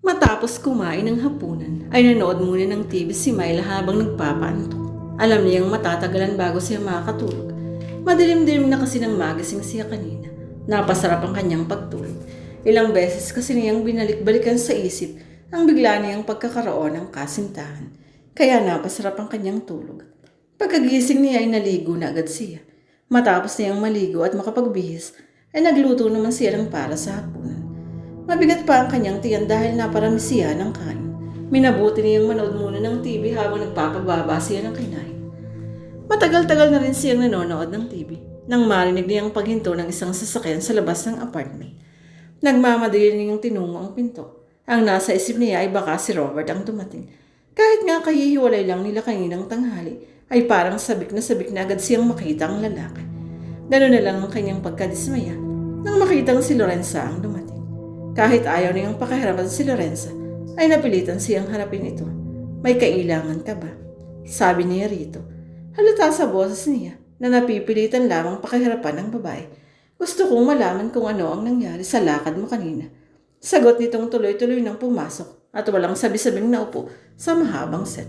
Matapos kumain ng hapunan, ay nanood muna ng TV si Myla habang nagpapaantok. Alam niyang matatagalan bago siya makakatulog. Madilim-dilim na kasi ng magising siya kanina. Napasarap ang kanyang pagtulog. Ilang beses kasi niyang binalik-balikan sa isip ang bigla niyang pagkakaroon ng kasintahan. Kaya napasarap ang kanyang tulog. Pagkagising niya ay naligo na agad siya. Matapos niyang maligo at makapagbihis, ay nagluto naman siya ng para sa hapunan. Mabigat pa ang kanyang tiyan dahil naparami siya ng kain. Minabuti niyang manood muna ng TV habang nagpapababa siya ng kinain. Matagal-tagal na rin siyang nanonood ng TV nang marinig niyang paghinto ng isang sasakyan sa labas ng apartment. Nagmamadali niyang tinungo ang pinto. Ang nasa isip niya ay baka si Robert ang dumating. Kahit nga kahihiwalay lang nila kaninang tanghali, ay parang sabik na agad siyang makita ang lalaki. Ganoon na lang ang kanyang pagkadismaya nang makitang si Lorenza ang dumating. Kahit ayaw niyang pakiharapan si Lorenza, ay napilitan siyang harapin ito. May kailangan ka ba? Sabi niya rito. Halata sa boses niya na napipilitan lamang pakiharapan ng babae. Gusto kong malaman kung ano ang nangyari sa lakad mo kanina. Sagot nitong tuloy-tuloy nang pumasok at walang sabi-sabing naupo sa mahabang set.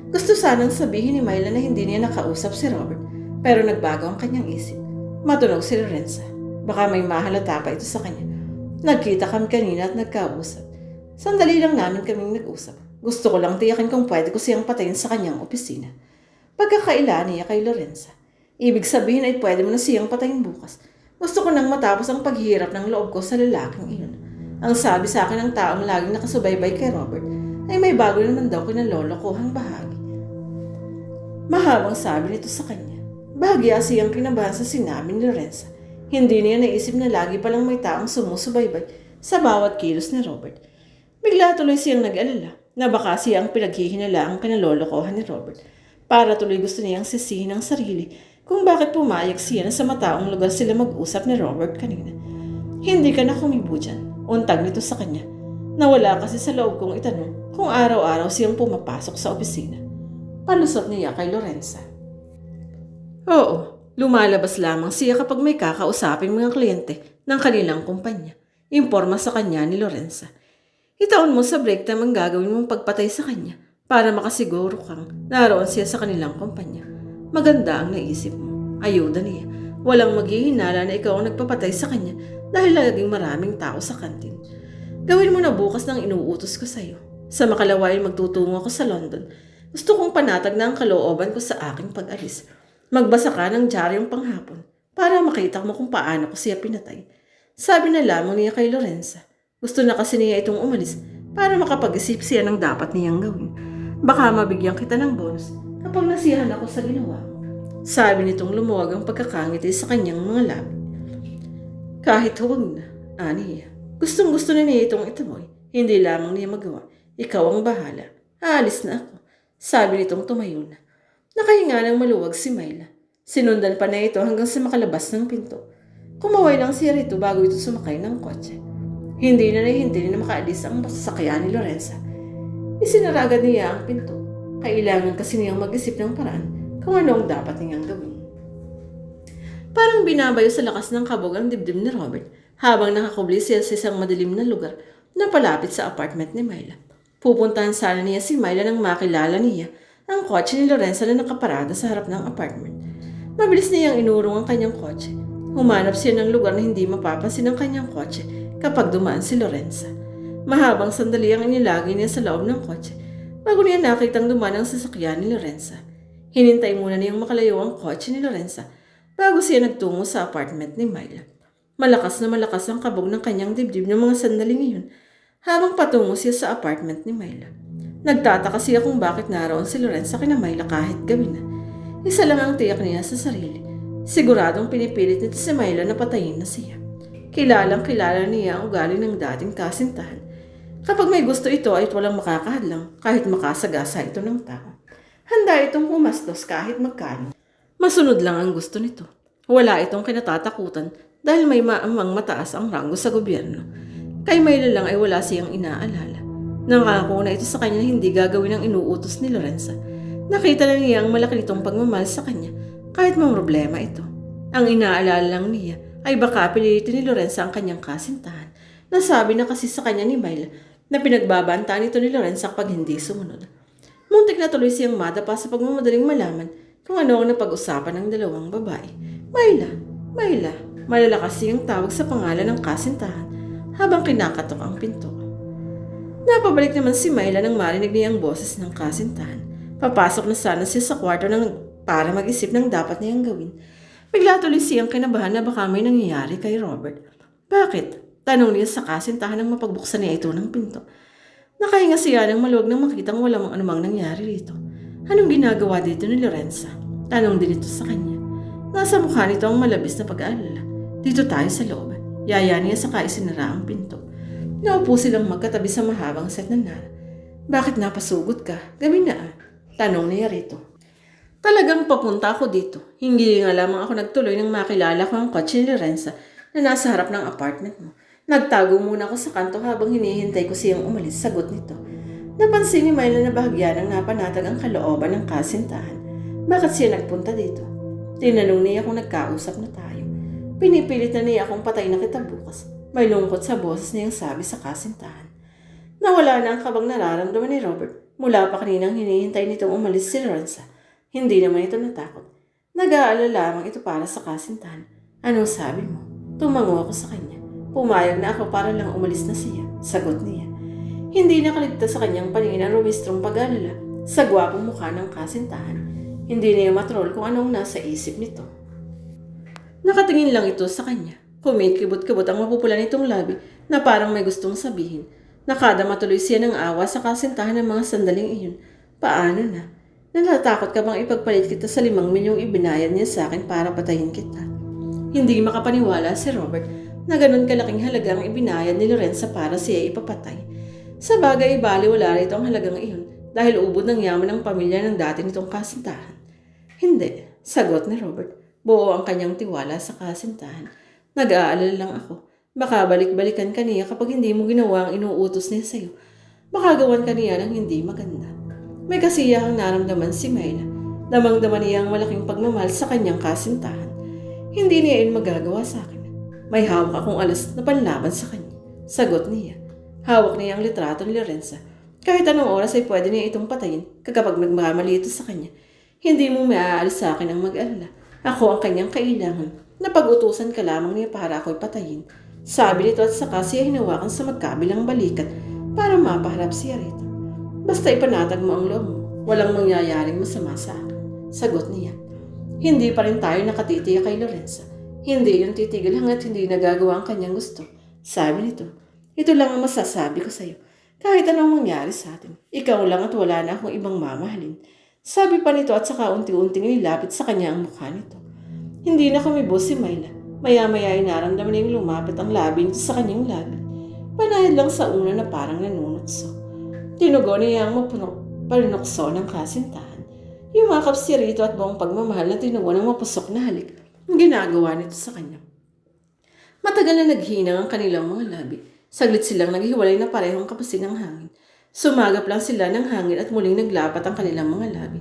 Gusto sanang sabihin ni Myla na hindi niya nakausap si Robert, pero nagbago ang kanyang isip. Matunog si Lorenza. Baka may mahalata pa ito sa kanya. Nagkita kami kanina at nagkausap. Sandali lang namin kaming nag-usap. Gusto ko lang tiyakin kung pwede ko siyang patayin sa kanyang opisina. Pagkakailan niya kay Lorenza. Ibig sabihin ay pwede mo na siyang patayin bukas. Gusto ko nang matapos ang paghihirap ng loob ko sa lalaking iyon. Ang sabi sa akin ng taong laging nakasubaybay kay Robert ay may bago naman daw kinalolokohang bahagi. Mahabang sabi nito sa kanya. Bahagya siyang kinabahan sa sinabi ni Lorenza. Hindi niya naisip na lagi palang may taong sumusubaybay sa bawat kilos ni Robert. Bigla tuloy siyang nag-alala na baka siya ang pinaghihinala ang kinalolokohan ni Robert. Para tuloy gusto niyang sisihin ang sarili kung bakit pumayag siya na sa mataong lugar sila mag-usap ni Robert kanina. Hindi ka na kumibo dyan, untag nito sa kanya. Nawala kasi sa loob kong itanong kung araw-araw siyang pumapasok sa opisina. Palusot niya kay Lorenza. Oo. Lumalabas lamang siya kapag may kakausapin mga kliyente ng kanilang kumpanya. Imporma sa kanya ni Lorenza. Itaon mo sa break time ang gagawin mong pagpatay sa kanya para makasiguro kang naroon siya sa kanilang kumpanya. Maganda ang naisip mo. Ayuda niya. Walang maghihinala na ikaw ang nagpapatay sa kanya dahil laging maraming tao sa kantin. Gawin mo na bukas ng inuutos ko sa iyo. Sa makalawa ay magtutungo ako sa London. Gusto kong panatag na ang kalooban ko sa aking pag-alis. Magbasa ka ng diaryong panghapon para makita mo kung paano ko siya pinatay. Sabi na lamang niya kay Lorenza. Gusto na kasi niya itong umalis para makapag-isip siya ng dapat niyang gawin. Baka mabigyan kita ng bonus kapag nasiyahan ako sa ginawa. Sabi nitong lumuwag ang pagkakangiti sa kanyang mga labi. Kahit huwag na, aniya. Gustong-gusto na niya itong itamoy. Hindi lamang niya magawa. Ikaw ang bahala. Aalis na ako. Sabi nitong tumayo na. Nakahinga ng maluwag si Myla. Sinundan pa na ito hanggang sa makalabas ng pinto. Kumaway lang siya rito bago ito sumakay ng kotse. Hindi na nahihintay na makaalis ang sasakyan ni Lorenza. Isinara agad niya ang pinto. Kailangan kasi niyang mag-isip ng paraan kung ano ang dapat niyang gawin. Parang binabayo sa lakas ng kabog ang dibdib ni Robert habang nakakubli siya sa isang madilim na lugar na palapit sa apartment ni Myla. Pupuntahan sana niya si Myla nang makilala niya ang kotse ni Lorenza na nakaparada sa harap ng apartment. Mabilis niyang inurong ang kanyang kotse. Humanap siya ng lugar na hindi mapapansin ang kanyang kotse kapag dumaan si Lorenza. Mahabang sandali ang inilagay niya sa loob ng kotse bago niya nakitang dumaan ang sasakyan ni Lorenza. Hinintay muna niyang makalayo ang kotse ni Lorenza bago siya nagtungo sa apartment ni Myla. Malakas na malakas ang kabog ng kanyang dibdib ng mga sandaling iyon habang patungo siya sa apartment ni Myla. Nagtataka siya kung bakit naroon si Lorenza kina Myla kahit gabi na. Isa lang ang tiyak niya sa sarili. Siguradong pinipilit nito si Myla na patayin na siya. Kilalang kilala niya ang ugali ng dating kasintahan. Kapag may gusto ito ay walang makakahadlang kahit makasagasa ito ng tao. Handa itong pumastos kahit magkano. Masunod lang ang gusto nito. Wala itong kinatatakutan dahil may maamang mataas ang ranggo sa gobyerno. Kay Myla lang ay wala siyang inaalala. Nangako na ito sa kanya na hindi gagawin ang inuutos ni Lorenza. Nakita na niya ang malaki nitong pagmamahal sa kanya kahit may problema ito. Ang inaalala lang niya ay baka pilitin ni Lorenza ang kanyang kasintahan Nasabi na kasi sa kanya ni Myla na pinagbabantaan ito ni Lorenza kapag hindi sumunod. Muntik na tuloy siyang madapa sa pagmamadaling malaman kung ano ang napag-usapan ng dalawang babae. Myla, Myla, malalakas siyang tawag sa pangalan ng kasintahan habang kinakatok ang pinto. Napabalik naman si Myla nang marinig niya ang boses ng kasintahan. Papasok na sana siya sa kwarto para mag-isip ng dapat niyang gawin. Bigla tuloy siyang kinabahan na baka may nangyayari kay Robert. Bakit? Tanong niya sa kasintahan nang mapagbuksan niya ito ng pinto. Nakahinga siya ng maluwag nang makitang walang anumang nangyari rito. Anong ginagawa dito ni Lorenza? Tanong din ito sa kanya. Nasa mukha nito ang malabis na pag-aalala. Dito tayo sa loob. Yaya niya saka isinara ang pinto. Naupo silang magkatabi sa mahabang set ng nana. Bakit napasugod ka? Gabi na ah. Tanong niya rito. Talagang papunta ako dito. Hindi nga lamang ako nagtuloy nang makilala ko ang kotse ni Lorenza na nasa harap ng apartment mo. Nagtago muna ako sa kanto habang hinihintay ko siyang umalis. Sagot nito. Napansin ni Myla na bahagya nang napanatag ang kalooban ng kasintahan. Bakit siya nagpunta dito? Tinanong niya kung nagkausap na tayo. Pinipilit na niya akong patay na kita bukas. May lungkot sa boses niyang sabi sa kasintahan. Nawala na ang kabang nararamdaman ni Robert. Mula pa kaninang hinihintay nitong umalis si Lorenza. Hindi naman ito natakot. Nag-aalala lamang ito para sa kasintahan. Anong sabi mo? Tumango ako sa kanya. Pumayag na ako para lang umalis na siya. Sagot niya. Hindi nakaligtas sa kanyang paningin ang rumistrong pag-alala sa gwapong mukha ng kasintahan. Hindi niya matrol kung anong nasa isip nito. Nakatingin lang ito sa kanya. Kumikibot-kibot ang mapupula nitong labi na parang may gustong sabihin. Nakadama tuloy siya ng awa sa kasintahan ng mga sandaling iyon. Paano na? Natatakot ka bang ipagpalit kita sa 5 milyong ibinayad niya sa akin para patayin kita? Hindi makapaniwala si Robert na ganun kalaking halaga ang ibinayad ni Lorenza para siya ipapatay. Sa bagay, baliwala rito ang halagang iyon dahil ubod ng yaman ng pamilya ng dati nitong kasintahan. Hindi, sagot ni Robert. Buo ang kanyang tiwala sa kasintahan. Nag-aalala lang ako. Baka balik-balikan ka niya kapag hindi mo ginawa ang inuutos niya sa'yo. Baka gawan ka niya ng hindi maganda. May kasiyahang naramdaman si Myla. Damang-dama niya ang malaking pagmamahal sa kanyang kasintahan. Hindi niya yun magagawa sa akin. May hawak akong alas na panlaban sa kanya. Sagot niya. Hawak niya ang litrato ni Lorenza. Kahit anong oras ay pwede niya itong patayin kapag nagmakamali ito sa kanya. Hindi mo maaalis sa akin ang mag-alala. Ako ang kanyang kailangan. Napag-utusan ka lamang niya para ako'y patayin. Sabi nito at saka siya hinawakan sa magkabilang balikat para mapaharap siya rito. Basta ipanatag mo ang loob mo. Walang mangyayaring masama sa akin. Sagot niya. Hindi pa rin tayo nakatitiya kay Lorenza. Hindi yung titigil hanggat hindi nagagawa ang kanyang gusto. Sabi nito. Ito lang ang masasabi ko sa'yo. Kahit anong mangyari sa atin. Ikaw lang at wala na akong ibang mamahalin. Sabi pa nito at saka unti-unting nilapit sa kanya ang mukha nito. Hindi na kumibo si Myla. Maya-maya ay naramdaman niyang lumapit ang labi nito sa kanyang labi. Panahid lang sa una na parang nanunotso. Tinugo niya ang panunokso ng kasintahan. Yumakap siya rito at buong pagmamahal na tinugo ng mapusok na halik ang ginagawa nito sa kanya. Matagal na naghinang ang kanilang mga labi. Saglit silang naghiwalay na parehong kapasig ng hangin. Sumagap lang sila ng hangin at muling naglapat ang kanilang mga labi.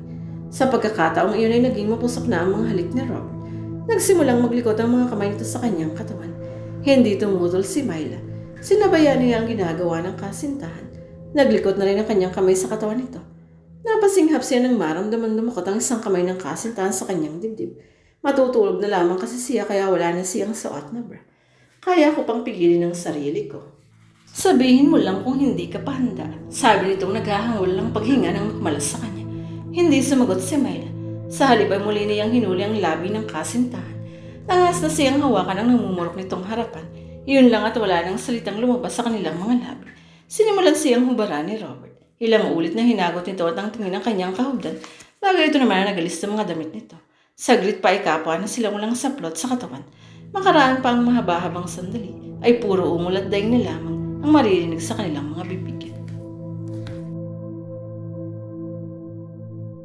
Sa pagkakataong iyon ay naging mapusok na ang mga halik ni Robert. Nagsimulang maglikot ang mga kamay nito sa kanyang katawan. Hindi tumutol si Myla. Sinabayan niya ang ginagawa ng kasintahan. Naglikot na rin ang kanyang kamay sa katawan nito. Napasinghap siya ng maramdamang lumukot ang isang kamay ng kasintahan sa kanyang dibdib. Matutulog na lamang kasi siya kaya wala na siyang suot na bra. Kaya ko pang pigilin ang sarili ko. Sabihin mo lang kung hindi ka pa handa. Sabi nitong naghahangol ng paghinga ng malas sa kanya. Hindi sumagot si Myla. Sa halip ay muli niyang hinuli ang labi ng kasintahan. Tangas na siyang hawakan ang namumurok nitong harapan. Iyon lang at wala nang salitang lumabas sa kanilang mga labi. Sinimulan siyang hubaran ni Robert. Ilang ulit na hinagot nito at ang tingin ng kanyang kahubdan. Bagay ito naman na nagalis sa mga damit nito. Saglit pa ay kapwa na silang walang saplot sa katawan. Makaraan pa ang mahaba-habang sandali ay puro ungol at daing na lamang ang maririnig sa kanilang mga bibig.